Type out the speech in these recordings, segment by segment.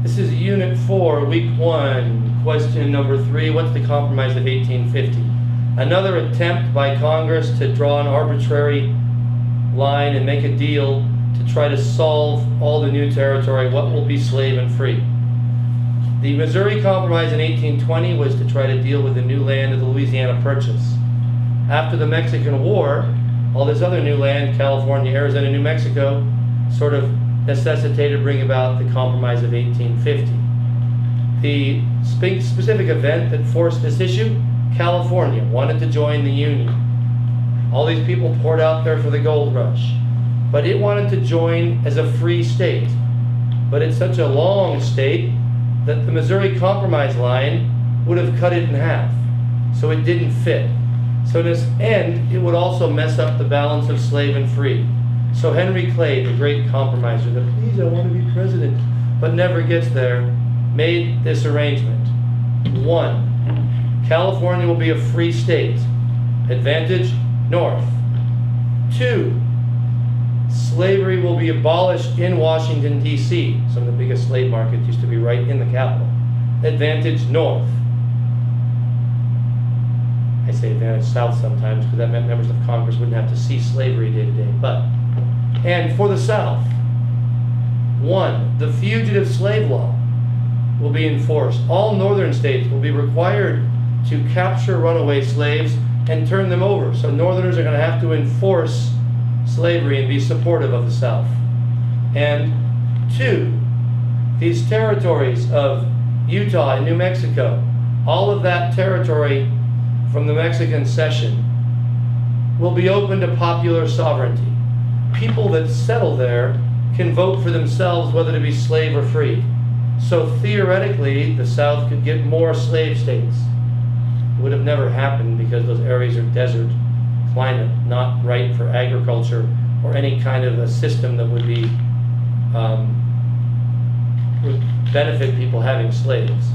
This is Unit 4, Week 1, question number 3. What's the Compromise of 1850? Another attempt by Congress to draw an arbitrary line and make a deal to try to solve all the new territory, what will be slave and free. The Missouri Compromise in 1820 was to try to deal with the new land of the Louisiana Purchase. After the Mexican War, all this other new land, California, Arizona, New Mexico, sort of necessitated bring about the Compromise of 1850. The specific event that forced this issue, California wanted to join the Union. All these people poured out there for the gold rush, but it wanted to join as a free state. But it's such a long state that the Missouri Compromise line would have cut it in half, so it didn't fit. So in this end, it would also mess up the balance of slave and free. So Henry Clay, the great compromiser, that please I want to be president, but never gets there, made this arrangement. 1, California will be a free state. Advantage, North. 2, slavery will be abolished in Washington, D.C. Some of the biggest slave markets used to be right in the capital. Advantage, North. I say advantage South sometimes because that meant members of Congress wouldn't have to see slavery day to day. And for the South, 1, the fugitive slave law will be enforced. All northern states will be required to capture runaway slaves and turn them over. So northerners are going to have to enforce slavery and be supportive of the South. And 2, these territories of Utah and New Mexico, all of that territory from the Mexican cession will be open to popular sovereignty. People that settle there can vote for themselves whether to be slave or free. So theoretically, the South could get more slave states. It would have never happened because those areas are desert climate, not right for agriculture or any kind of a system that would be would benefit people having slaves.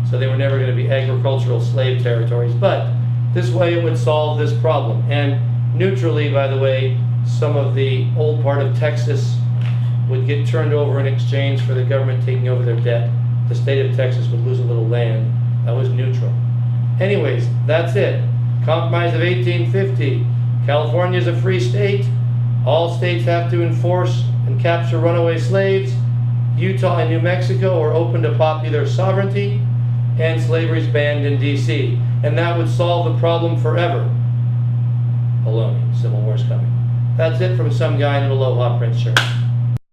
So they were never going to be agricultural slave territories. But this way it would solve this problem. And neutrally, by the way, some of the old part of Texas would get turned over in exchange for the government taking over their debt. The state of Texas would lose a little land. That was neutral. Anyways, that's it. Compromise of 1850. California is a free state. All states have to enforce and capture runaway slaves. Utah and New Mexico are open to popular sovereignty. And slavery is banned in D.C. And that would solve the problem forever. Baloney. Civil War's coming. That's it from some guy in an Aloha print shirt.